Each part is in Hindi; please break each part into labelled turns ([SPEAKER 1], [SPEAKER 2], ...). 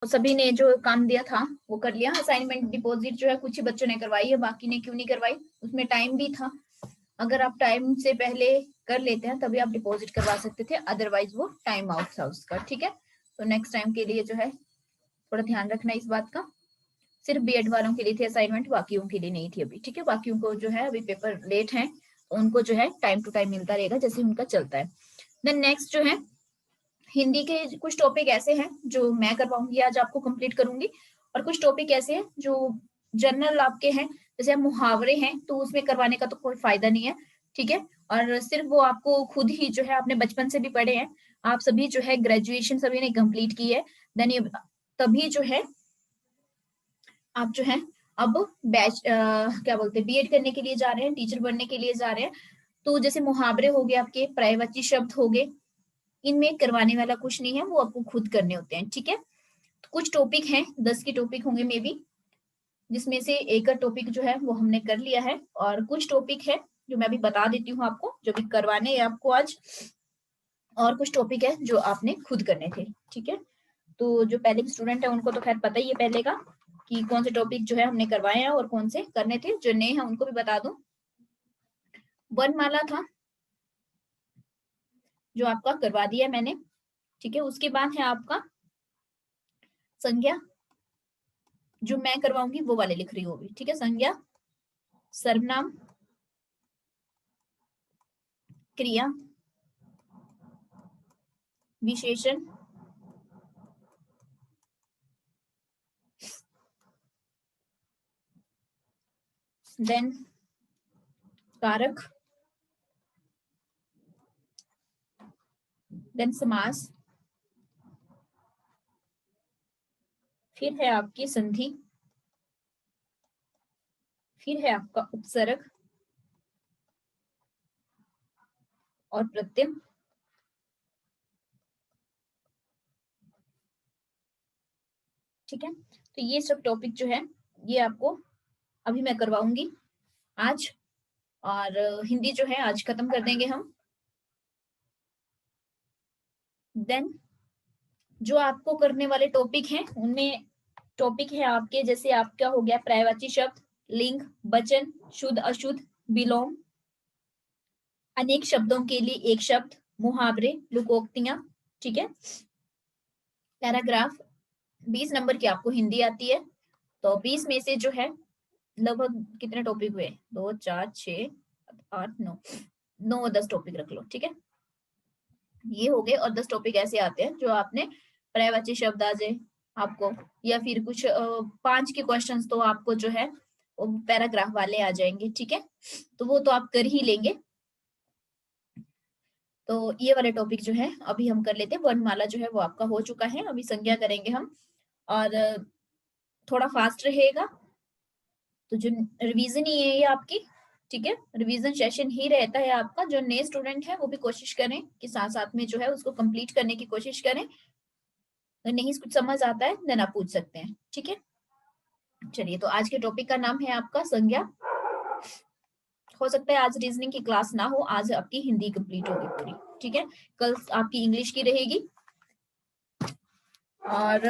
[SPEAKER 1] सभी ने जो काम दिया था वो कर लिया। असाइनमेंट डिपॉजिट जो है कुछ ही बच्चों ने करवाई है, बाकी ने क्यों नहीं करवाई, उसमें टाइम भी था। अगर आप टाइम से पहले कर लेते हैं तभी आप डिपॉजिट करवा सकते थे, अदरवाइज वो टाइम आउट था उसका। ठीक है, तो नेक्स्ट टाइम के लिए जो है थोड़ा ध्यान रखना इस बात का। सिर्फ बीएड वालों के लिए थी असाइनमेंट, बाकियों के लिए नहीं थी अभी। ठीक है, बाकियों को जो है अभी पेपर लेट है, उनको जो है टाइम टू टाइम मिलता रहेगा जैसे उनका चलता है। देन नेक्स्ट जो है हिंदी के कुछ टॉपिक ऐसे हैं जो मैं करवाऊंगी, आज आपको कंप्लीट करूंगी, और कुछ टॉपिक ऐसे हैं जो जनरल आपके हैं, जैसे मुहावरे हैं, तो उसमें करवाने का तो कोई फायदा नहीं है। ठीक है, और सिर्फ वो आपको खुद ही जो है आपने बचपन से भी पढ़े हैं, आप सभी जो है ग्रेजुएशन सभी ने कंप्लीट की है, देन ये तभी जो है आप जो है अब बैच क्या बोलते हैं बीएड करने के लिए जा रहे हैं, टीचर बनने के लिए जा रहे हैं। तो जैसे मुहावरे हो गए, आपके पर्यायवाची शब्द हो गए, इनमें करवाने वाला कुछ नहीं है, वो आपको खुद करने होते हैं। ठीक है, तो कुछ टॉपिक हैं, 10 के टॉपिक होंगे मे बी, जिसमें से एक टॉपिक जो है वो हमने कर लिया है, और कुछ टॉपिक है जो मैं अभी बता देती हूँ आपको, जो भी करवाने हैं आपको आज, और कुछ टॉपिक है जो आपने खुद करने थे। ठीक है, तो जो पहले के स्टूडेंट है उनको तो खैर पता ही है पहले का कि कौन से टॉपिक जो है हमने करवाए हैं और कौन से करने थे। जो नए हैं उनको भी बता दूं, वर्णमाला था जो आपका करवा दिया मैंने। ठीक है, उसके बाद है आपका संज्ञा, जो मैं करवाऊंगी वो वाले लिख रही हूँ अभी। ठीक है, संज्ञा, सर्वनाम, क्रिया, विशेषण, देन कारक, देन समास, फिर है आपकी संधि, फिर है आपका उपसर्ग और प्रत्यय। ठीक है, तो ये सब टॉपिक जो है ये आपको अभी मैं करवाऊंगी आज, और हिंदी जो है आज खत्म कर देंगे हम। देन जो आपको करने वाले टॉपिक हैं उनमें टॉपिक है आपके, जैसे आपका हो गया पर्यायवाची शब्द, लिंग, वचन, शुद्ध अशुद्ध, विलोम, अनेक शब्दों के लिए एक शब्द, मुहावरे, लोकोक्तियां। ठीक है, पैराग्राफ, 20 नंबर की आपको हिंदी आती है, तो 20 में से जो है लगभग कितने टॉपिक हुए, 2 4 6 8 9 9 10 टॉपिक रख लो। ठीक है, ये हो गए, और 10 टॉपिक ऐसे आते हैं जो आपने पर्यायवाची शब्द आ जाए आपको, या फिर कुछ 5 के क्वेश्चंस तो आपको जो है पैराग्राफ वाले आ जाएंगे। ठीक है, तो वो तो आप कर ही लेंगे। तो ये वाले टॉपिक जो है अभी हम कर लेते हैं। वर्णमाला जो है वो आपका हो चुका है, अभी संज्ञा करेंगे हम, और थोड़ा फास्ट रहेगा, तो जो रिवीजन ही है ये आपकी। ठीक है, रिवीजन सेशन ही रहता है आपका। जो नए स्टूडेंट है वो भी कोशिश करें कि साथ साथ में जो है उसको कंप्लीट करने की कोशिश करें। अगर नहीं कुछ समझ आता है देन आप पूछ सकते हैं। ठीक है, चलिए, तो आज के टॉपिक का नाम है आपका संज्ञा। हो सकता है आज रीजनिंग की क्लास ना हो, आज आपकी हिंदी कंप्लीट होगी पूरी। ठीक है, कल आपकी इंग्लिश की रहेगी, और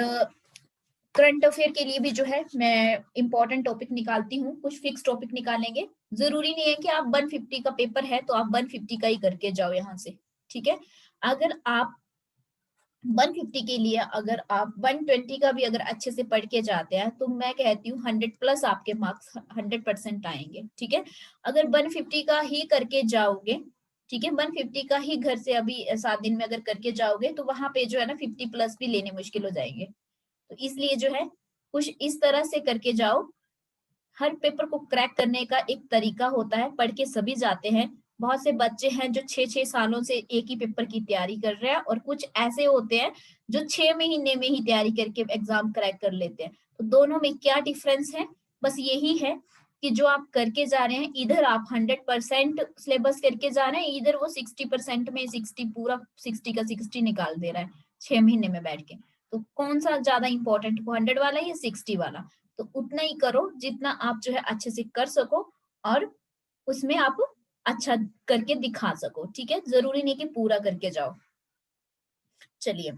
[SPEAKER 1] करंट अफेयर के लिए भी जो है मैं इंपॉर्टेंट टॉपिक निकालती हूँ, कुछ फिक्स टॉपिक निकालेंगे। जरूरी नहीं है कि आप 150 का पेपर है तो आप 150 का ही करके जाओ यहाँ से। ठीक है, अगर आप 150 के लिए अगर आप 120 का भी अगर अच्छे से पढ़ के जाते हैं तो मैं कहती हूँ 100+ आपके मार्क्स 100% आएंगे। ठीक है, अगर 150 का ही करके जाओगे, ठीक है, 150 का ही घर से अभी 7 दिन में अगर करके जाओगे तो वहां पे जो है ना 50+ भी लेने मुश्किल हो जाएंगे। तो इसलिए जो है कुछ इस तरह से करके जाओ। हर पेपर को क्रैक करने का एक तरीका होता है, पढ़ के सभी जाते हैं। बहुत से बच्चे हैं जो 6-6 सालों से एक ही पेपर की तैयारी कर रहे हैं, और कुछ ऐसे होते हैं जो 6 महीने में ही तैयारी करके एग्जाम क्रैक कर लेते हैं। तो दोनों में क्या डिफरेंस है, बस यही है कि जो आप करके जा रहे हैं, इधर आप 100% सिलेबस करके जा रहे हैं, इधर वो 60% में 60 पूरा 60 का 60 निकाल दे रहा है 6 महीने में बैठ के। तो कौन सा ज्यादा इंपॉर्टेंट, 100 वाला या 60 वाला? तो उतना ही करो जितना आप जो है अच्छे से कर सको, और उसमें आप अच्छा करके दिखा सको। ठीक है, जरूरी नहीं कि पूरा करके जाओ। चलिए,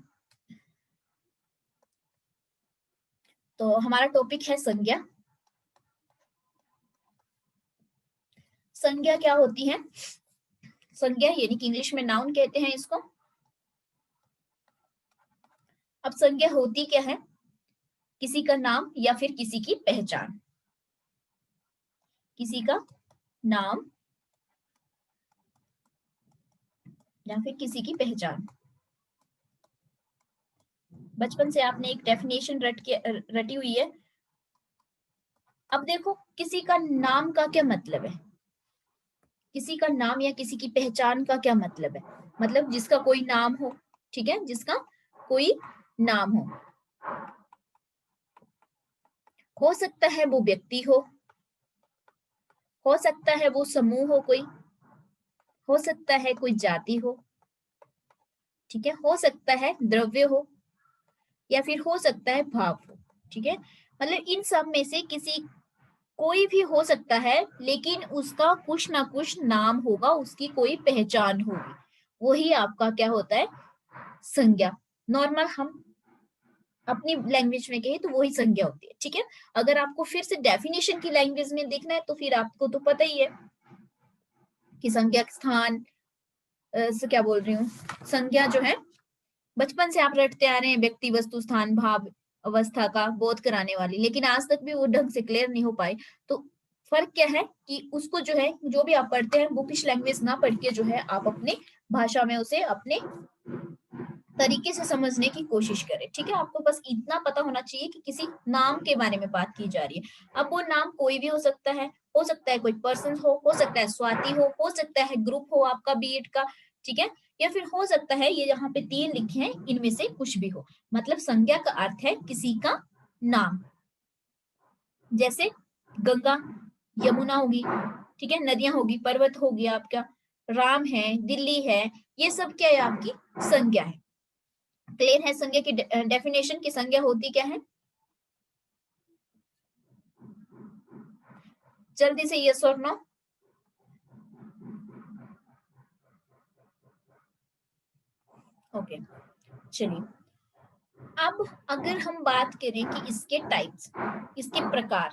[SPEAKER 1] तो हमारा टॉपिक है संज्ञा। संज्ञा क्या होती है? संज्ञा यानी कि इंग्लिश में नाउन कहते हैं इसको। अब संज्ञा होती क्या है? किसी का नाम या फिर किसी की पहचान। किसी का नाम या फिर किसी की पहचान। बचपन से आपने एक डेफिनेशन रटी हुई है। अब देखो किसी का नाम का क्या मतलब है, किसी का नाम या किसी की पहचान का क्या मतलब है? मतलब जिसका कोई नाम हो, ठीक है, जिसका कोई नाम हो सकता है वो व्यक्ति हो सकता है वो समूह हो सकता है कोई जाति हो, ठीक है, हो सकता है द्रव्य हो, या फिर हो सकता है भाव हो, ठीक है। मतलब इन सब में से किसी कोई भी हो सकता है, लेकिन उसका कुछ ना कुछ नाम होगा, उसकी कोई पहचान होगी, वही आपका क्या होता है? संज्ञा। नॉर्मल हम अपनी लैंग्वेज में कहे तो वही संज्ञा होती है, ठीक है। अगर आपको फिर से डेफिनेशन की लैंग्वेज में देखना है तो फिर आपको तो पता ही है कि संज्ञा स्थान से क्या बोल रही हूँ, संज्ञा जो है बचपन से आप रटते आ रहे हैं, व्यक्ति वस्तु स्थान भाव अवस्था का बोध कराने वाली, लेकिन आज तक भी वो ढंग से क्लियर नहीं हो पाए। तो फर्क क्या है कि उसको जो है, जो भी आप पढ़ते हैं बुकिश लैंग्वेज ना पढ़ के जो है आप अपने भाषा में उसे अपने तरीके से समझने की कोशिश करें, ठीक है। आपको बस इतना पता होना चाहिए कि किसी नाम के बारे में बात की जा रही है। अब वो नाम कोई भी हो सकता है कोई पर्सन हो सकता है स्वाति हो सकता है ग्रुप हो आपका बीएड का, ठीक है, या फिर हो सकता है ये यहाँ पे 3 लिखे हैं इनमें से कुछ भी हो। मतलब संज्ञा का अर्थ है किसी का नाम। जैसे गंगा, यमुना होगी, ठीक है, नदियां होगी, पर्वत होगी, आपका राम है, दिल्ली है, ये सब क्या है? आपकी संज्ञा है। क्लियर है संज्ञा की डेफिनेशन की? संज्ञा होती क्या है? जल्दी से यस और नो। ओके, चलिए। अब अगर हम बात करें कि इसके टाइप्स, इसके प्रकार,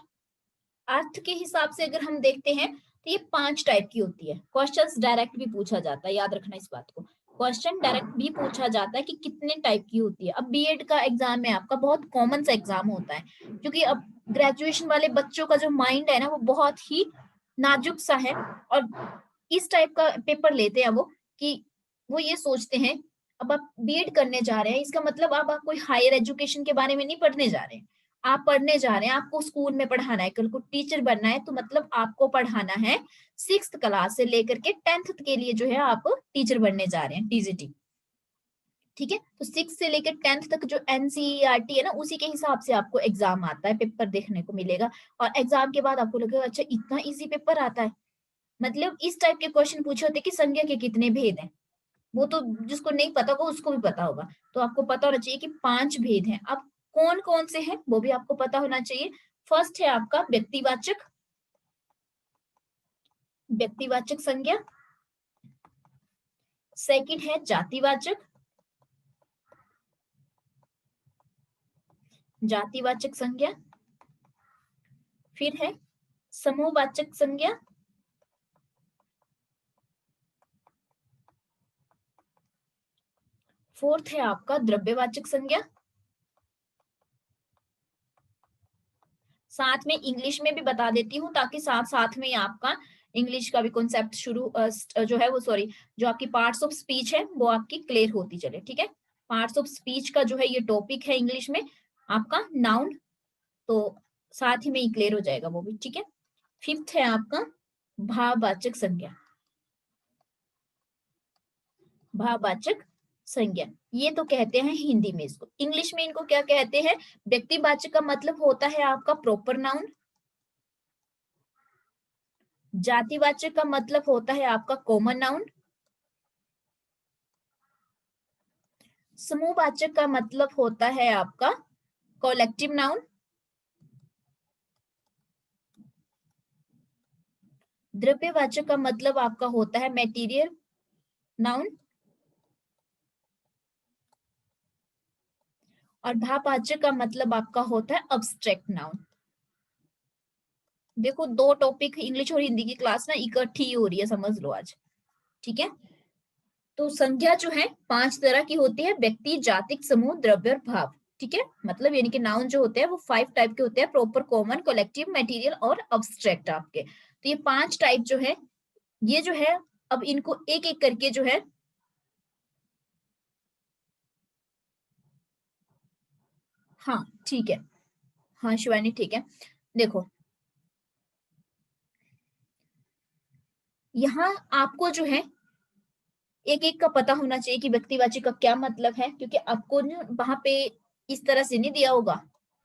[SPEAKER 1] अर्थ के हिसाब से अगर हम देखते हैं तो ये 5 टाइप की होती है। क्वेश्चंस डायरेक्ट भी पूछा जाता है, याद रखना इस बात को। क्वेश्चन डायरेक्ट भी पूछा जाता है कि कितने टाइप की होती है। अब बीएड का एग्जाम में आपका बहुत कॉमन सा एग्जाम होता है, क्योंकि अब ग्रेजुएशन वाले बच्चों का जो माइंड है ना वो बहुत ही नाजुक सा है, और इस टाइप का पेपर लेते हैं वो कि वो ये सोचते हैं अब आप बीएड करने जा रहे हैं, इसका मतलब आप कोई हायर एजुकेशन के बारे में नहीं पढ़ने जा रहे हैं। आप पढ़ने जा रहे हैं, आपको स्कूल में पढ़ाना है, कल को टीचर बनना है, तो मतलब आपको पढ़ाना है 6th क्लास से लेकर के 10th के लिए जो है आप टीचर बनने जा रहे हैं, टीजीटी, ठीक है। तो 6 से लेकर 10th तक जो एनसीईआरटी है ना, उसी के हिसाब से आपको एग्जाम आता है, पेपर देखने को मिलेगा। और एग्जाम के बाद आपको लगेगा अच्छा इतना इजी पेपर आता है। मतलब इस टाइप के क्वेश्चन पूछे होते कि संज्ञा के कितने भेद हैं, वो तो जिसको नहीं पता होगा उसको भी पता होगा। तो आपको पता होना चाहिए कि 5 भेद हैं। अब कौन कौन से हैं वो भी आपको पता होना चाहिए। फर्स्ट है आपका व्यक्तिवाचक, व्यक्तिवाचक संज्ञा। सेकंड है जातिवाचक, जातिवाचक संज्ञा। फिर है समूहवाचक संज्ञा। फोर्थ है आपका द्रव्यवाचक संज्ञा। साथ में इंग्लिश में भी बता देती हूँ ताकि साथ साथ में ही आपका इंग्लिश का भी कॉन्सेप्ट शुरू जो है वो सॉरी जो आपकी पार्ट्स ऑफ स्पीच है वो आपकी क्लियर होती चले, ठीक है। पार्ट्स ऑफ स्पीच का जो है ये टॉपिक है इंग्लिश में आपका नाउन, तो साथ ही में ही क्लियर हो जाएगा वो भी, ठीक है। फिफ्थ है आपका भाववाचक संज्ञा, भाववाचक संज्ञा। ये तो कहते हैं हिंदी में इसको, इंग्लिश में इनको क्या कहते हैं? व्यक्तिवाचक का मतलब होता है आपका प्रॉपर नाउन। जातिवाचक का मतलब होता है आपका कॉमन नाउन। समूहवाचक का मतलब होता है आपका कलेक्टिव नाउन। द्रव्यवाचक का मतलब आपका होता है मेटीरियल नाउन। और भाववाचक का मतलब आपका होता है अब्स्ट्रैक्ट नाउन। देखो, दो टॉपिक इंग्लिश और हिंदी की क्लास ना इकट्ठी हो रही है, समझ लो आज। ठीक है, तो संज्ञा जो है 5 तरह की होती है, व्यक्ति, जातिक, समूह, द्रव्य और भाव। ठीक है, मतलब यानी कि नाउन जो होते हैं वो 5 टाइप के होते हैं, प्रॉपर, कॉमन, कलेक्टिव, मटेरियल और अब्स्ट्रैक्ट आपके। तो ये 5 टाइप जो है, ये जो है, अब इनको एक एक करके जो है, हाँ ठीक है, हाँ शिवानी ठीक है। देखो, यहाँ आपको जो है एक एक का पता होना चाहिए कि व्यक्तिवाची का क्या मतलब है, क्योंकि आपको ना वहां पे इस तरह से नहीं दिया होगा।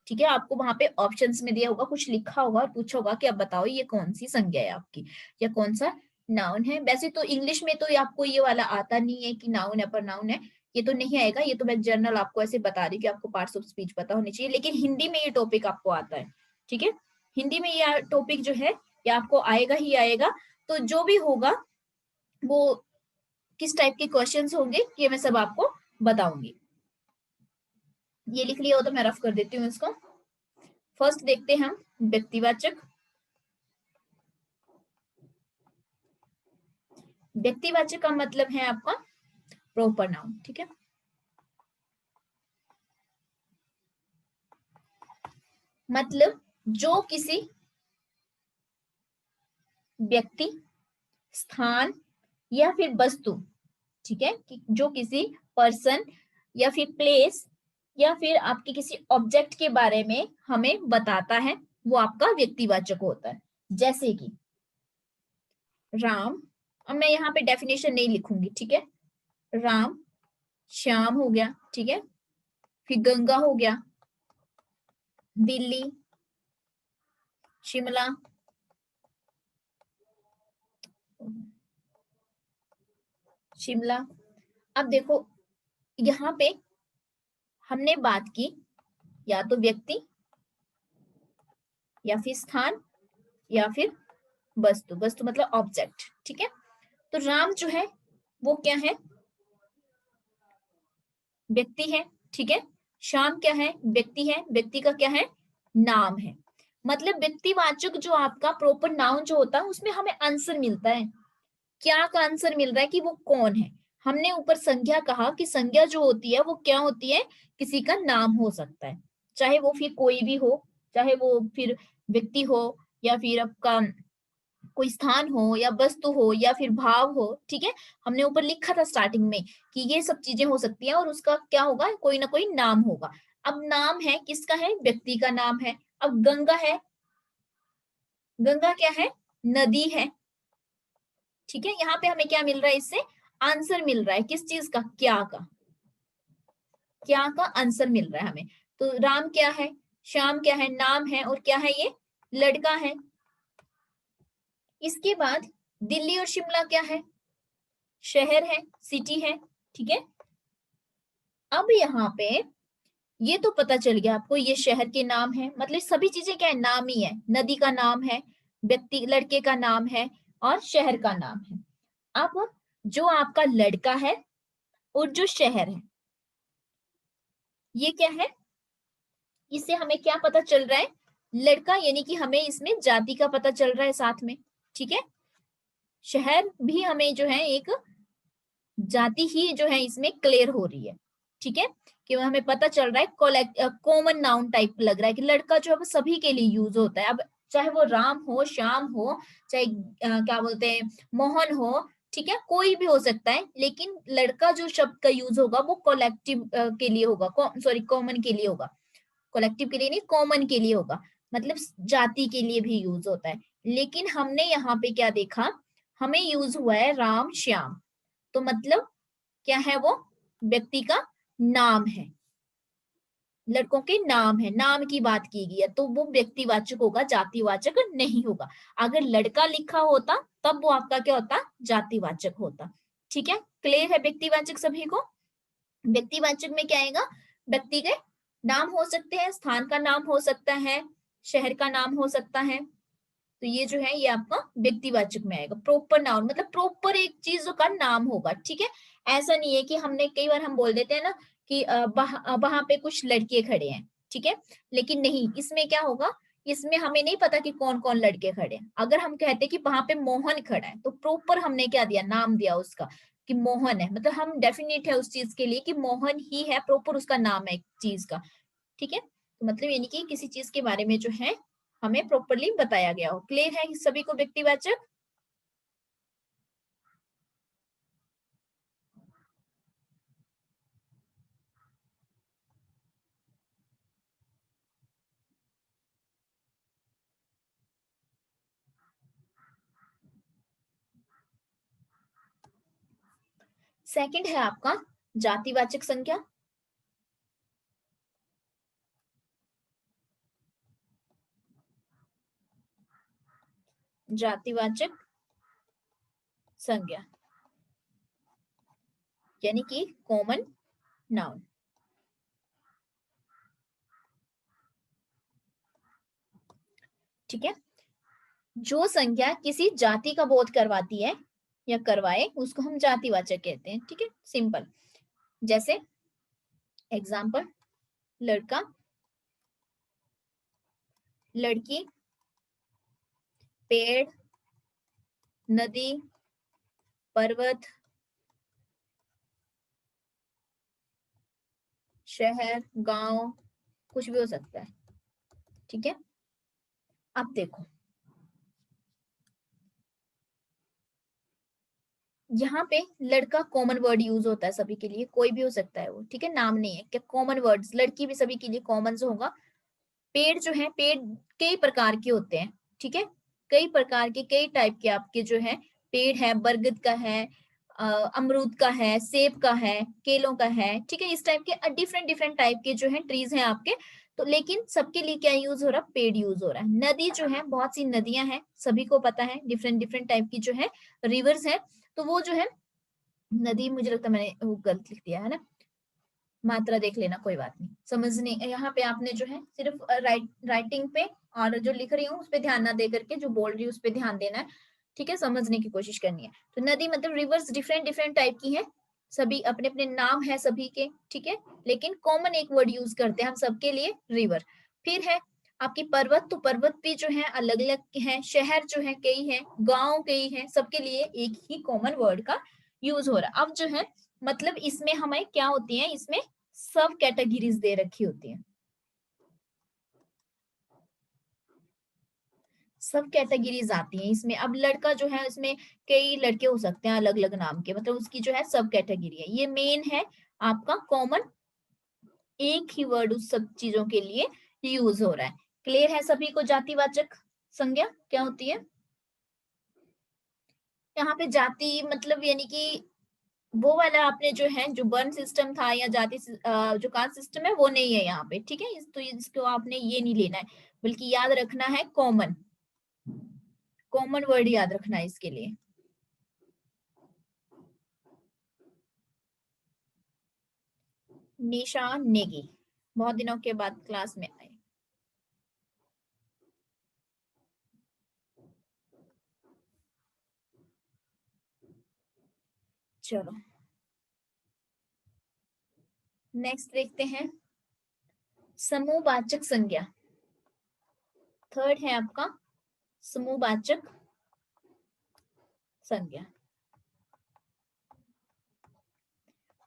[SPEAKER 1] ठीक है, आपको वहां पे ऑप्शंस में दिया होगा, कुछ लिखा होगा और पूछा होगा कि अब बताओ ये कौन सी संज्ञा है आपकी, या कौन सा नाउन है। वैसे तो इंग्लिश में तो ये आपको ये वाला आता नहीं है कि नाउन है पर नाउन है, ये तो नहीं आएगा। ये तो मैं जनरल आपको ऐसे बता रही हूँ कि आपको पार्ट्स ऑफ स्पीच पता होनी चाहिए, लेकिन हिंदी में ये टॉपिक आपको आता है। ठीक है, हिंदी में ये टॉपिक जो है ये आपको आएगा ही आएगा। तो जो भी होगा वो किस टाइप के क्वेश्चंस होंगे ये मैं सब आपको बताऊंगी। ये लिख लिया हो तो मैं रफ कर देती हूँ इसको। फर्स्ट देखते हैं हम व्यक्तिवाचक। व्यक्तिवाचक का मतलब है आपका प्रॉपर नाउन। ठीक है, मतलब जो किसी व्यक्ति, स्थान या फिर वस्तु, ठीक है, कि जो किसी पर्सन या फिर प्लेस या फिर आपके किसी ऑब्जेक्ट के बारे में हमें बताता है, वो आपका व्यक्तिवाचक होता है। जैसे कि राम, अब मैं यहाँ पे डेफिनेशन नहीं लिखूंगी। ठीक है, राम, श्याम हो गया। ठीक है, फिर गंगा हो गया, दिल्ली, शिमला, शिमला। अब देखो, यहाँ पे हमने बात की या तो व्यक्ति या फिर स्थान या फिर वस्तु, वस्तु मतलब ऑब्जेक्ट। ठीक है, तो राम जो है वो क्या है, व्यक्ति है। ठीक है, श्याम क्या है, व्यक्ति है, व्यक्ति का क्या है, नाम है। मतलब व्यक्तिवाचक जो आपका प्रॉपर नाउन जो होता है उसमें हमें आंसर मिलता है। क्या का आंसर मिल रहा है कि वो कौन है। हमने ऊपर संज्ञा कहा कि संज्ञा जो होती है वो क्या होती है, किसी का नाम हो सकता है, चाहे वो फिर कोई भी हो, चाहे वो फिर व्यक्ति हो या फिर आपका कोई स्थान हो या वस्तु हो या फिर भाव हो। ठीक है, हमने ऊपर लिखा था स्टार्टिंग में कि ये सब चीजें हो सकती हैं और उसका क्या होगा, कोई ना कोई नाम होगा। अब नाम है किसका है, व्यक्ति का नाम है। अब गंगा है, गंगा क्या है, नदी है। ठीक है, यहाँ पे हमें क्या मिल रहा है, इससे आंसर मिल रहा है किस चीज का, क्या का, क्या का आंसर मिल रहा है हमें। तो राम क्या है, श्याम क्या है, नाम है, और क्या है, ये लड़का है। इसके बाद दिल्ली और शिमला क्या है, शहर है, सिटी है। ठीक है, अब यहाँ पे ये तो पता चल गया आपको, ये शहर के नाम है, मतलब सभी चीजें क्या है, नाम ही है। नदी का नाम है, व्यक्ति लड़के का नाम है, और शहर का नाम है। अब जो आपका लड़का है और जो शहर है, ये क्या है, इससे हमें क्या पता चल रहा है, लड़का यानी कि हमें इसमें जाति का पता चल रहा है साथ में। ठीक है, शहर भी हमें जो है एक जाति ही जो है इसमें क्लियर हो रही है। ठीक है, कि वो हमें पता चल रहा है, कॉमन नाउन टाइप लग रहा है कि लड़का जो है वो सभी के लिए यूज होता है। अब चाहे वो राम हो, श्याम हो, चाहे क्या बोलते हैं, मोहन हो। ठीक है, कोई भी हो सकता है, लेकिन लड़का जो शब्द का यूज होगा वो कलेक्टिव के लिए होगा, सॉरी कॉमन के लिए होगा। कलेक्टिव के लिए नहीं, कॉमन के लिए होगा, मतलब जाति के लिए भी यूज होता है। लेकिन हमने यहाँ पे क्या देखा, हमें यूज हुआ है राम श्याम, तो मतलब क्या है वो, व्यक्ति का नाम है, लड़कों के नाम है, नाम की बात की गई है, तो वो व्यक्तिवाचक होगा, जातिवाचक नहीं होगा। अगर लड़का लिखा होता तब वो आपका क्या होता, जातिवाचक होता। ठीक है, क्लियर है व्यक्तिवाचक सभी को। व्यक्तिवाचक में क्या आएगा, व्यक्ति के नाम हो सकते हैं, स्थान का नाम हो सकता है, शहर का नाम हो सकता है। तो ये जो है ये आपका व्यक्तिवाचक में आएगा। प्रॉपर नाउन मतलब प्रॉपर एक चीज का नाम होगा। ठीक है, ऐसा नहीं है कि हमने कई बार हम बोल देते हैं ना कि वहां पे कुछ लड़के खड़े हैं, ठीक है, लेकिन नहीं, इसमें क्या होगा, इसमें हमें नहीं पता कि कौन कौन लड़के खड़े हैं। अगर हम कहते कि वहां पे मोहन खड़ा है, तो प्रॉपर हमने क्या दिया, नाम दिया उसका कि मोहन है, मतलब हम डेफिनेट है उस चीज के लिए कि मोहन ही है, प्रॉपर उसका नाम है चीज का, ठीक है। तो मतलब यानी कि किसी चीज के बारे में जो है हमें प्रॉपरली बताया गया हो। क्लियर है सभी को व्यक्तिवाचक? सेकंड है आपका जातिवाचक संज्ञा। जातिवाचक संज्ञा यानी कि कॉमन नाउन, ठीक है। जो संज्ञा किसी जाति का बोध करवाती है या करवाए उसको हम जातिवाचक कहते हैं, ठीक है, सिंपल। जैसे एग्जाम्पल, लड़का, लड़की, पेड़, नदी, पर्वत, शहर, गांव, कुछ भी हो सकता है, ठीक है। अब देखो, यहाँ पे लड़का कॉमन वर्ड यूज होता है सभी के लिए, कोई भी हो सकता है वो, ठीक है, नाम नहीं है क्या, कॉमन वर्ड्स, लड़की भी सभी के लिए कॉमन होगा। पेड़ जो है, पेड़ कई प्रकार के होते हैं, ठीक है, कई प्रकार के, कई टाइप के आपके जो है पेड़ है, बरगद का है, अमरूद का है, सेब का है, केलों का है, ठीक है, इस टाइप के डिफरेंट डिफरेंट टाइप के जो है ट्रीज हैं आपके। तो लेकिन सबके लिए क्या यूज हो रहा है, पेड़ यूज हो रहा है। नदी जो है, बहुत सी नदियां हैं, सभी को पता है, डिफरेंट डिफरेंट टाइप की जो है रिवर्स है, तो वो जो है नदी, मुझे लगता है मैंने वो गलत लिख दिया है ना, मात्रा देख लेना, कोई बात नहीं, समझने यहाँ पे आपने जो है सिर्फ राइटिंग पे और जो लिख रही हूँ उस पे ध्यान ना दे करके जो बोल रही हूँ उस पे ध्यान देना है, ठीक है, समझने की कोशिश करनी है। तो नदी मतलब रिवर्स डिफरेंट डिफरेंट टाइप की है, सभी अपने अपने नाम है सभी के, ठीक है, लेकिन कॉमन एक वर्ड यूज करते हैं हम सबके लिए, रिवर। फिर है आपकी पर्वत, तो पर्वत भी जो है अलग अलग है, शहर जो है कई है, गांव कई है, सबके लिए एक ही कॉमन वर्ड का यूज हो रहा है। अब जो है मतलब इसमें हमें क्या होती है, इसमें सब कैटेगरीज दे रखी होती हैं, सब कैटेगरीज आती हैं इसमें। अब लड़का जो है इसमें कई लड़के हो सकते हैं अलग अलग नाम के, मतलब उसकी जो है सब कैटेगरी है, ये मेन है आपका कॉमन, एक ही वर्ड उस सब चीजों के लिए यूज हो रहा है। क्लियर है सभी को जातिवाचक संज्ञा क्या होती है? यहाँ पे जाति मतलब यानी कि वो वाला आपने जो है जो वर्ण सिस्टम था या जाति जो कास्ट सिस्टम है वो नहीं है यहाँ पे, ठीक है, तो इसको आपने ये नहीं लेना है, बल्कि याद रखना है कॉमन, कॉमन वर्ड याद रखना है इसके लिए। निशा नेगी, बहुत दिनों के बाद क्लास में आए। चलो नेक्स्ट देखते हैं, समूहवाचक संज्ञा। थर्ड है आपका समूहवाचक संज्ञा।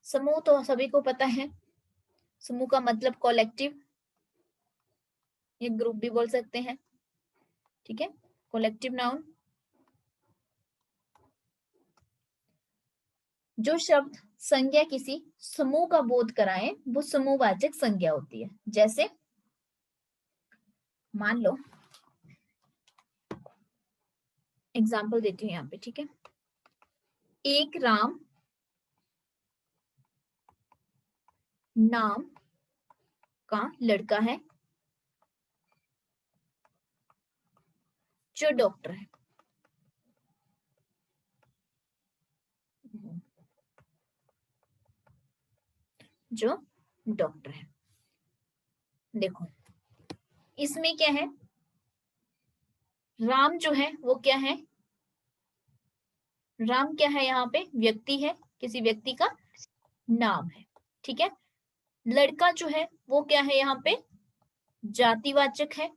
[SPEAKER 1] समूह तो सभी को पता है, समूह का मतलब कॉलेक्टिव, ये ग्रुप भी बोल सकते हैं, ठीक है, कॉलेक्टिव नाउन। जो शब्द संज्ञा किसी समूह का बोध कराए वो समूहवाचक संज्ञा होती है। जैसे मान लो, एग्जाम्पल देती हूँ यहाँ पे, ठीक है, एक राम नाम का लड़का है जो डॉक्टर है। जो डॉक्टर है, देखो इसमें क्या है, राम जो है वो क्या है, राम क्या है, यहाँ पे व्यक्ति है, किसी व्यक्ति का नाम है, ठीक है। लड़का जो है वो क्या है यहाँ पे, जातिवाचक है,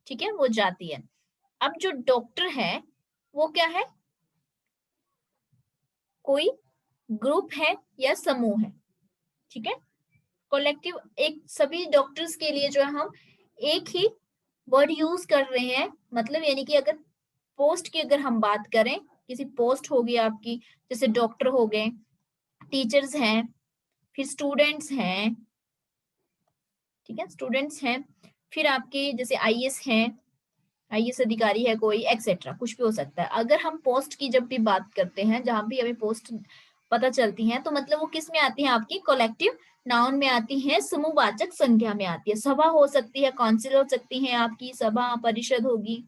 [SPEAKER 1] ठीक है, वो जाति है। अब जो डॉक्टर है वो क्या है, कोई ग्रुप है या समूह है, ठीक है। कलेक्टिव, एक सभी डॉक्टर्स के लिए जो है हम एक ही वर्ड यूज कर रहे हैं, मतलब यानी कि अगर पोस्ट की अगर हम बात करें, किसी पोस्ट होगी आपकी, जैसे डॉक्टर हो गए, टीचर्स हैं, फिर स्टूडेंट्स हैं, ठीक है, स्टूडेंट्स हैं, फिर आपके जैसे आईएएस हैं, आईएएस अधिकारी है कोई, एक्सेट्रा, कुछ भी हो सकता है। अगर हम पोस्ट की जब भी बात करते हैं, जहां भी हमें पोस्ट पता चलती हैं, तो मतलब वो किस में आती है, आपकी कलेक्टिव नाउन में आती है, समूहवाचक संज्ञा में आती है। सभा हो सकती है, काउंसिल हो सकती है, आपकी सभा, परिषद होगी,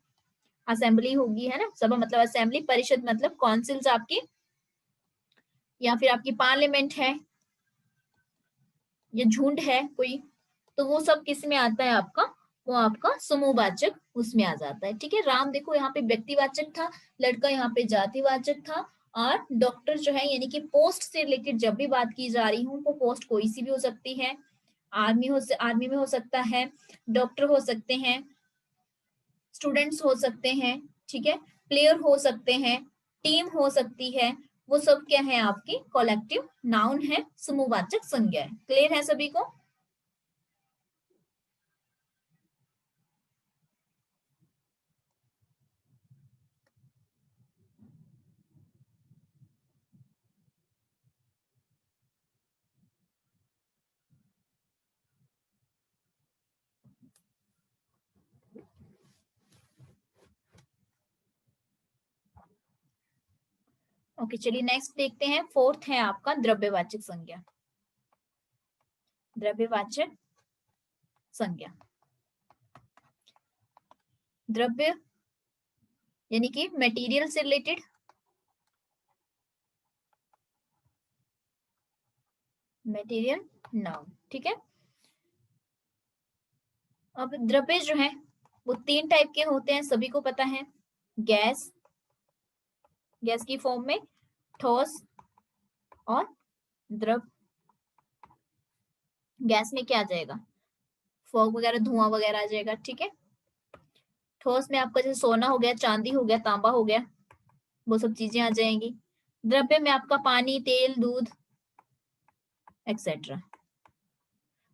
[SPEAKER 1] असेंबली होगी, है ना। सभा मतलब असेंबली, परिषद मतलब काउंसिल्स आपकी, या फिर आपकी पार्लियामेंट है, या झुंड है कोई, तो वो सब किस में आता है आपका, वो आपका समूहवाचक उसमें आ जाता है, ठीक है। राम देखो यहाँ पे व्यक्तिवाचक था, लड़का यहाँ पे जातिवाचक था, और डॉक्टर जो है यानी कि पोस्ट से रिलेटेड जब भी बात की जा रही हूँ, वो पोस्ट कोई सी भी हो सकती है, आर्मी में हो सकता है, डॉक्टर हो सकते हैं, स्टूडेंट्स हो सकते हैं, ठीक है, प्लेयर हो सकते हैं, टीम हो सकती है, वो सब क्या है, आपकी कलेक्टिव नाउन है, समूहवाचक संज्ञा है। क्लियर है सभी को? ओके, चलिए नेक्स्ट देखते हैं। फोर्थ है आपका द्रव्यवाचक संज्ञा। द्रव्यवाचक संज्ञा, द्रव्य यानी कि मटेरियल से रिलेटेड, मटेरियल नाउन, ठीक है। अब द्रव्य जो है वो तीन टाइप के होते हैं, सभी को पता है। गैस, गैस की फॉर्म में, ठोस और द्रव। गैस में क्या आ जाएगा, फॉग वगैरह, धुआं वगैरह आ जाएगा, ठीक है। ठोस में आपका जैसे सोना हो गया, चांदी हो गया, तांबा हो गया, वो सब चीजें आ जाएंगी। द्रव्य में आपका पानी, तेल, दूध, एक्सेट्रा।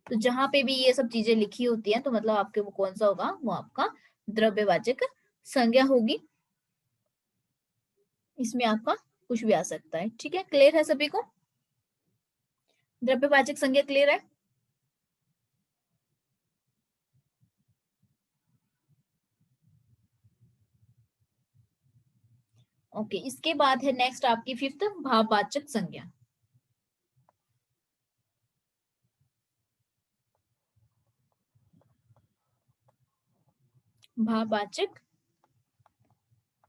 [SPEAKER 1] तो जहां पे भी ये सब चीजें लिखी होती हैं, तो मतलब आपके वो कौन सा होगा, वो आपका द्रव्यवाचक संज्ञा होगी। इसमें आपका कुछ भी आ सकता है, ठीक है। क्लियर है सभी को? द्रव्यवाचक संज्ञा क्लियर है? ओके, इसके बाद है नेक्स्ट आपकी फिफ्थ, भाववाचक संज्ञा। भाववाचक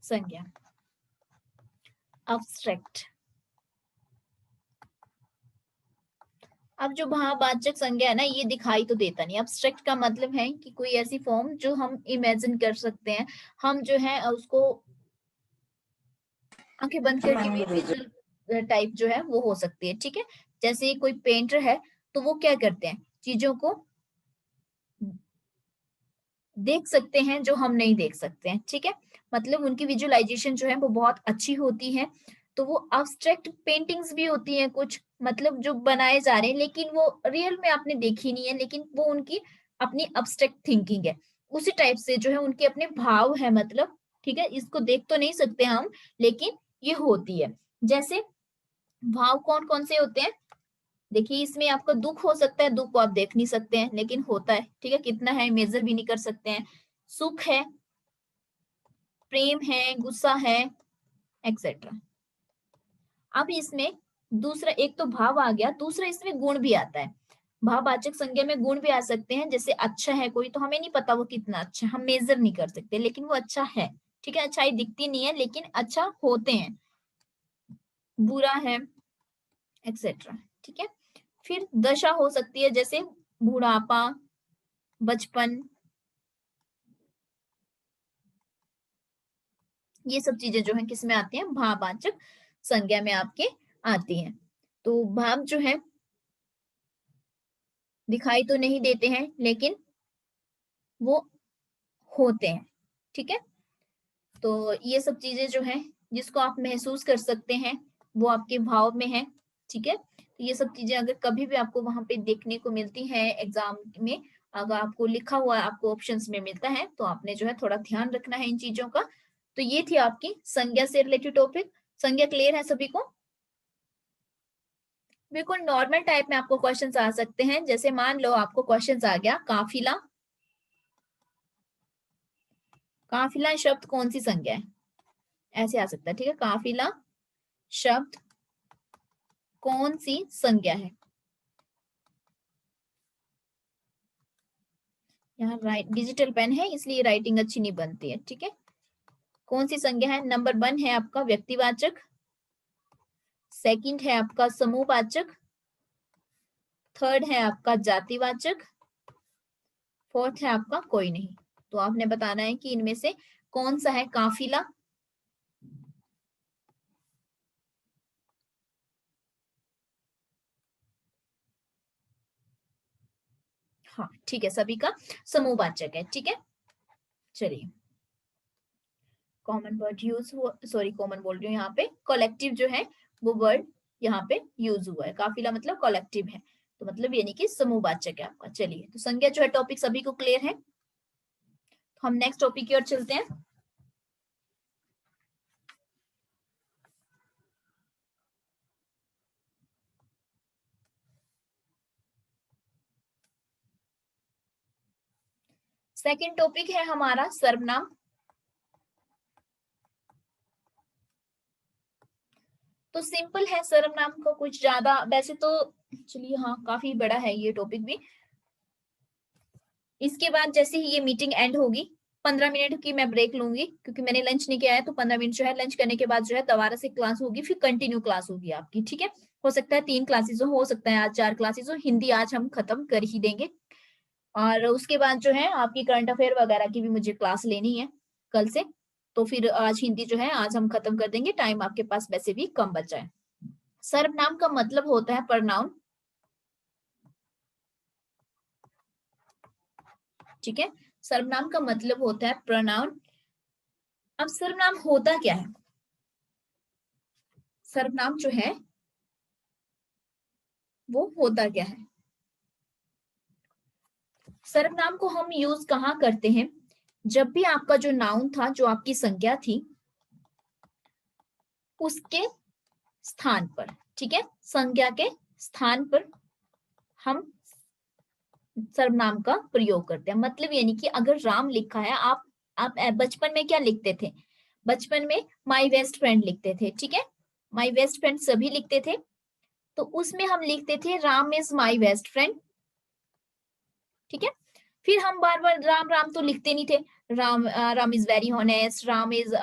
[SPEAKER 1] संज्ञा, अब्स्ट्रैक्ट। अब जो भाववाचक संज्ञा है ना, ये दिखाई तो देता नहीं। अब्स्ट्रैक्ट का मतलब है कि कोई ऐसी फॉर्म जो हम इमेजिन कर सकते हैं, हम जो है उसको आंखें बंद करके भी विजुअल टाइप जो है वो हो सकती है, ठीक है। जैसे कोई पेंटर है, तो वो क्या करते हैं, चीजों को देख सकते हैं जो हम नहीं देख सकते हैं, ठीक है। मतलब उनकी विजुअलाइजेशन जो है वो बहुत अच्छी होती है। तो वो अब्स्ट्रैक्ट पेंटिंग्स भी होती हैं कुछ, मतलब जो बनाए जा रहे हैं लेकिन वो रियल में आपने देखी नहीं है, लेकिन वो उनकी अपनी अब्स्ट्रैक्ट थिंकिंग है। उसी टाइप से जो है उनके अपने भाव है, मतलब ठीक है, इसको देख तो नहीं सकते हम, लेकिन ये होती है। जैसे भाव कौन कौन से होते हैं, देखिए इसमें आपका दुख हो सकता है, दुख को आप देख नहीं सकते हैं लेकिन होता है, ठीक है, कितना है मेजर भी नहीं कर सकते हैं। सुख है, प्रेम है, गुस्सा है, एक्सेट्रा। अब इसमें दूसरा, एक तो भाव आ गया, दूसरा इसमें गुण भी आता है। भाववाचक संज्ञा में गुण भी आ सकते हैं, जैसे अच्छा है कोई, तो हमें नहीं पता वो कितना अच्छा, हम मेजर नहीं कर सकते, लेकिन वो अच्छा है, ठीक है। अच्छाई दिखती नहीं है लेकिन अच्छा होते हैं। बुरा है, एक्सेट्रा, ठीक है। फिर दशा हो सकती है, जैसे बुढ़ापा, बचपन, ये सब चीजें जो है किस में आती हैं, भाववाचक संज्ञा में आपके आती हैं। तो भाव जो है दिखाई तो नहीं देते हैं लेकिन वो होते हैं, ठीक है। तो ये सब चीजें जो है जिसको आप महसूस कर सकते हैं वो आपके भाव में है, ठीक है। तो ये सब चीजें अगर कभी भी आपको वहां पे देखने को मिलती है एग्जाम में, अगर आपको लिखा हुआ आपको ऑप्शंस में मिलता है तो आपने जो है थोड़ा ध्यान रखना है इन चीजों का। तो ये थी आपकी संज्ञा से रिलेटेड टॉपिक। संज्ञा क्लियर है सभी को? बिल्कुल नॉर्मल टाइप में आपको क्वेश्चंस आ सकते हैं, जैसे मान लो आपको क्वेश्चंस आ गया काफिला, काफिला शब्द कौन सी संज्ञा है, ऐसे आ सकता है, ठीक है। काफिला शब्द कौन सी संज्ञा है। यहाँ राइट डिजिटल पेन है इसलिए राइटिंग अच्छी नहीं बनती है, ठीक है। कौन सी संज्ञा है? नंबर 1 है आपका व्यक्तिवाचक, सेकंड है आपका समूहवाचक, थर्ड है आपका जातिवाचक, फोर्थ है आपका कोई नहीं। तो आपने बताना है कि इनमें से कौन सा है काफिला। हाँ ठीक है, सभी का समूहवाचक है, ठीक है। चलिए कॉमन वर्ड यूज हुआ, सॉरी कॉमन बोल रही हूँ, यहाँ पे कलेक्टिव जो है वो वर्ड यहाँ पे यूज हुआ है। काफिला मतलब कलेक्टिव है, तो मतलब यानी कि समूहवाचक है आपका। चलिए तो संज्ञा जो है टॉपिक सभी को क्लियर है, तो हम नेक्स्ट टॉपिक की ओर चलते हैं। सेकंड टॉपिक है हमारा सर्वनाम। तो सिंपल है सर्वनाम को, कुछ ज्यादा वैसे तो चलिए हाँ काफी बड़ा है ये टॉपिक भी। इसके बाद जैसे ही ये मीटिंग एंड होगी 15 मिनट की मैं ब्रेक लूंगी, क्योंकि मैंने लंच नहीं किया है, तो 15 मिनट जो है लंच करने के बाद जो है दोबारा से क्लास होगी, फिर कंटिन्यू क्लास होगी आपकी, ठीक है। हो सकता है 3 क्लासेस हो सकता है आज 4 क्लासेस हो। हिंदी आज हम खत्म कर ही देंगे, और उसके बाद जो है आपकी करंट अफेयर वगैरह की भी मुझे क्लास लेनी है कल से। तो फिर आज हिंदी जो है आज हम खत्म कर देंगे, टाइम आपके पास वैसे भी कम बचा है। सर्वनाम का मतलब होता है प्रनाउन, ठीक है। सर्वनाम का मतलब होता है प्रनाउन। अब सर्वनाम होता क्या है? सर्वनाम जो है वो होता क्या है? सर्वनाम को हम यूज कहाँ करते हैं? जब भी आपका जो नाउन था, जो आपकी संज्ञा थी, उसके स्थान पर, ठीक है, संज्ञा के स्थान पर हम सर्वनाम का प्रयोग करते हैं। मतलब यानी कि अगर राम लिखा है, आप बचपन में क्या लिखते थे? बचपन में माई बेस्ट फ्रेंड लिखते थे, ठीक है। माई बेस्ट फ्रेंड सभी लिखते थे, तो उसमें हम लिखते थे Ram is my best friend, ठीक है। फिर हम बार बार राम राम तो लिखते नहीं थे। Ram is very honest, Ram is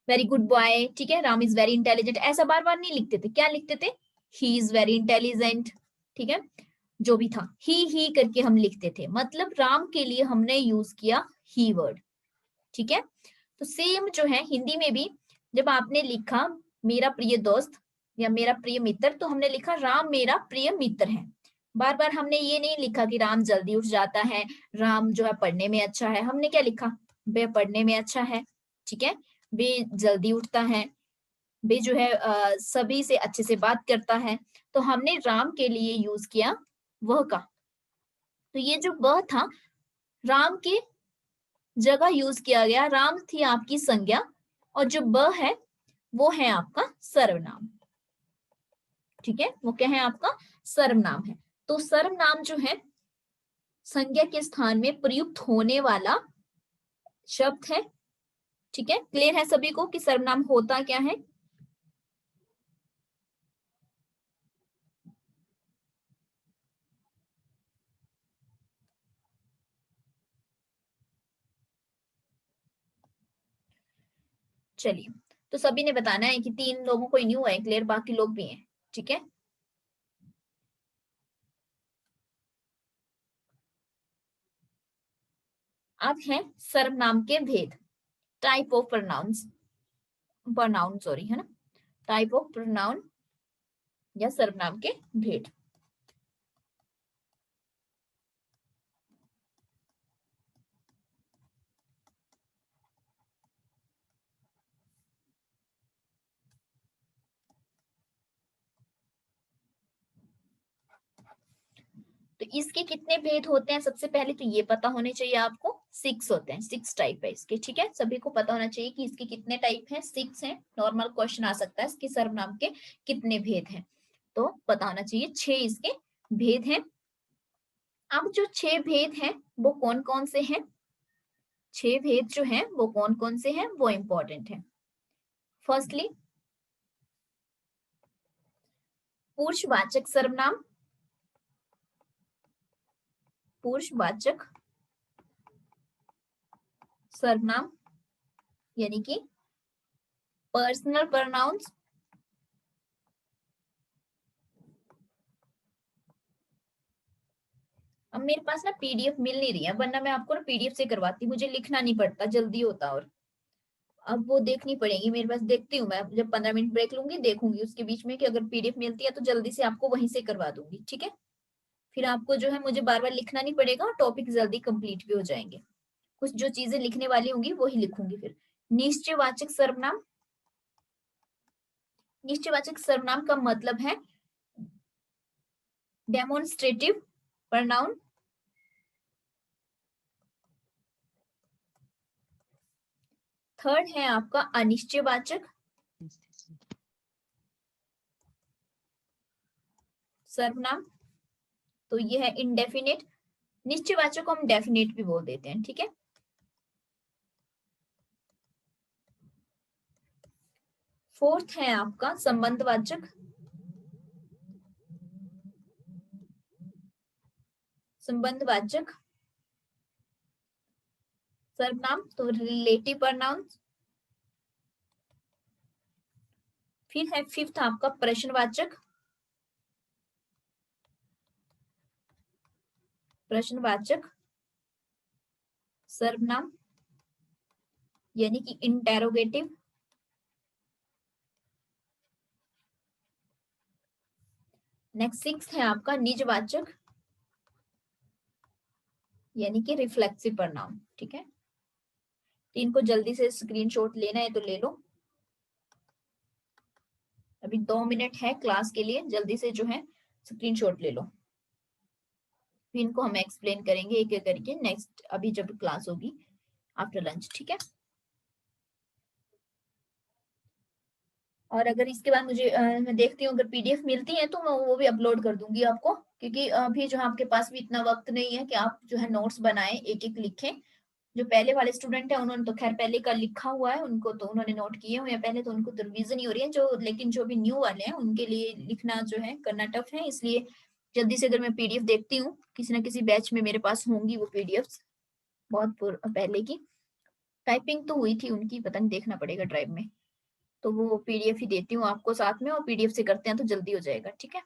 [SPEAKER 1] very good boy, ठीक है, राम इज वेरी इंटेलिजेंट, ऐसा बार बार नहीं लिखते थे। क्या लिखते थे? ही इज वेरी इंटेलिजेंट, ठीक है, जो भी था ही करके हम लिखते थे। मतलब राम के लिए हमने यूज किया ही वर्ड, ठीक है। तो सेम जो है हिंदी में भी जब आपने लिखा मेरा प्रिय दोस्त या मेरा प्रिय मित्र, तो हमने लिखा राम मेरा प्रिय मित्र है। बार बार हमने ये नहीं लिखा कि राम जल्दी उठ जाता है, राम जो है पढ़ने में अच्छा है। हमने क्या लिखा? बे पढ़ने में अच्छा है, ठीक है, बे जल्दी उठता है, बे जो है सभी से अच्छे से बात करता है। तो हमने राम के लिए यूज किया वह का। तो ये जो वह था राम के जगह यूज किया गया। राम थी आपकी संज्ञा, और जो ब है वो है आपका सर्वनाम, ठीक है, वो क्या है आपका सर्वनाम है। तो सर्वनाम जो है संज्ञा के स्थान में प्रयुक्त होने वाला शब्द है, ठीक है। क्लियर है सभी को कि सर्वनाम होता क्या है? चलिए तो सभी ने बताना है कि 3 लोगों को ही नहीं हुआ है क्लियर, बाकी लोग भी हैं, ठीक है। अब है सर्वनाम के भेद, type of pronouns, pronoun sorry, है ना, टाइप ऑफ प्रोनाउन या सर्वनाम के भेद। तो इसके कितने भेद होते हैं, सबसे पहले तो ये पता होने चाहिए आपको, 6 होते हैं, 6 टाइप है इसके, ठीक है। सभी को पता होना चाहिए कि इसके कितने टाइप हैं, 6 हैं। नॉर्मल क्वेश्चन आ सकता है इसके सर्वनाम के कितने भेद हैं, तो पता होना चाहिए 6 इसके भेद हैं। अब जो 6 भेद हैं वो कौन कौन से हैं, 6 भेद जो हैं वो कौन कौन से हैं वो इंपॉर्टेंट है। फर्स्टली पुरुषवाचक सर्वनाम, पुरुषवाचक सर्वनाम यानी कि पर्सनल प्रोनाउंस, अब मेरे पास ना पीडीएफ मिल नहीं रही है, वरना मैं आपको ना पीडीएफ से करवाती, मुझे लिखना नहीं पड़ता, जल्दी होता। और अब वो देखनी पड़ेगी मेरे पास, देखती हूँ मैं जब 15 मिनट ब्रेक लूंगी, देखूंगी उसके बीच में कि अगर पीडीएफ मिलती है तो जल्दी से आपको वहीं से करवा दूंगी, ठीक है। फिर आपको जो है मुझे बार बार लिखना नहीं पड़ेगा और टॉपिक जल्दी कंप्लीट भी हो जाएंगे। कुछ जो चीजें लिखने वाली होंगी वही लिखूंगी। फिर निश्चयवाचक सर्वनाम, निश्चयवाचक सर्वनाम का मतलब है डेमोन्स्ट्रेटिव प्रोनाउन। थर्ड है आपका अनिश्चयवाचक सर्वनाम, तो ये है इनडेफिनेट। निश्चयवाचक को हम डेफिनेट भी बोल देते हैं, ठीक है। फोर्थ है आपका संबंधवाचक, संबंधवाचक सर्वनाम, तो रिलेटिव प्रोनाउंस। फिर है फिफ्थ आपका प्रश्नवाचक, प्रश्नवाचक सर्वनाम यानी कि इंटेरोगेटिव। नेक्स्ट सिक्स्थ है आपका निजवाचक यानी कि रिफ्लेक्सिव प्रोनाउन, ठीक है। तो इनको जल्दी से स्क्रीनशॉट लेना है तो ले लो, अभी 2 मिनट है क्लास के लिए, जल्दी से जो है स्क्रीनशॉट ले लो। फिर इनको हम एक्सप्लेन करेंगे एक एक करके नेक्स्ट, अभी जब क्लास होगी आफ्टर लंच, ठीक है। और अगर इसके बाद मुझे मैं देखती हूँ अगर पीडीएफ मिलती है तो मैं वो भी अपलोड कर दूंगी आपको, क्योंकि अभी जो है आपके पास भी इतना वक्त नहीं है कि आप जो है नोट्स बनाएं, एक एक लिखें। जो पहले वाले स्टूडेंट है उन्होंने तो खैर पहले का लिखा हुआ है, उनको तो उन्होंने नोट किए हुए हैं पहले, तो उनको तो रिवीजन ही हो रही है जो, लेकिन जो भी न्यू वाले हैं उनके लिए लिखना जो है करना टफ है। इसलिए जल्दी से अगर मैं पीडीएफ देखती हूँ, किसी ना किसी बैच में मेरे पास होंगी वो पीडीएफ बहुत पहले की, टाइपिंग तो हुई थी उनकी, पता नहीं देखना पड़ेगा ड्राइव में, तो वो पीडीएफ ही देती हूँ आपको साथ में, और पीडीएफ से करते हैं तो जल्दी हो जाएगा, ठीक है।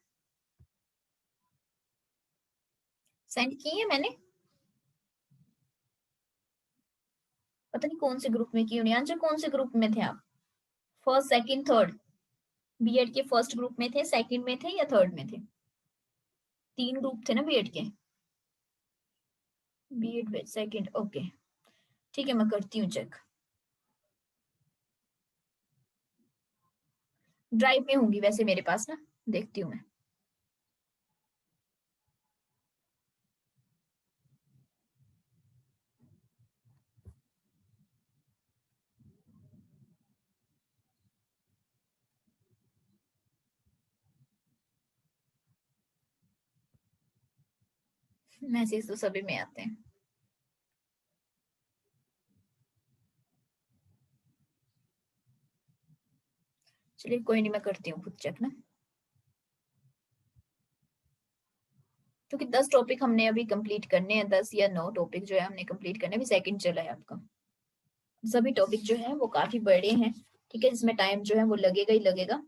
[SPEAKER 1] सेंड की है मैंने, पता नहीं कौन से ग्रुप में की होनी। आंसर कौन से ग्रुप में थे आप, फर्स्ट सेकंड थर्ड, बीएड के फर्स्ट ग्रुप में थे, सेकंड में थे या थर्ड में थे? 3 ग्रुप थे ना बीएड के, बीएड सेकंड, ओके ठीक है, मैं करती हूँ चेक। ड्राइव में होंगी वैसे मेरे पास ना, देखती हूँ मैं। मैसेज तो सभी में आते हैं। चलिए कोई नहीं, मैं करती हूँ खुद चेक ना, क्योंकि 10 टॉपिक हमने अभी कंप्लीट करने हैं, 10 या 9 टॉपिक जो है हमने कंप्लीट करने, अभी सेकंड चला है आपका। सभी टॉपिक जो है वो काफी बड़े हैं, ठीक है, जिसमें टाइम जो है वो लगेगा ही लगेगा।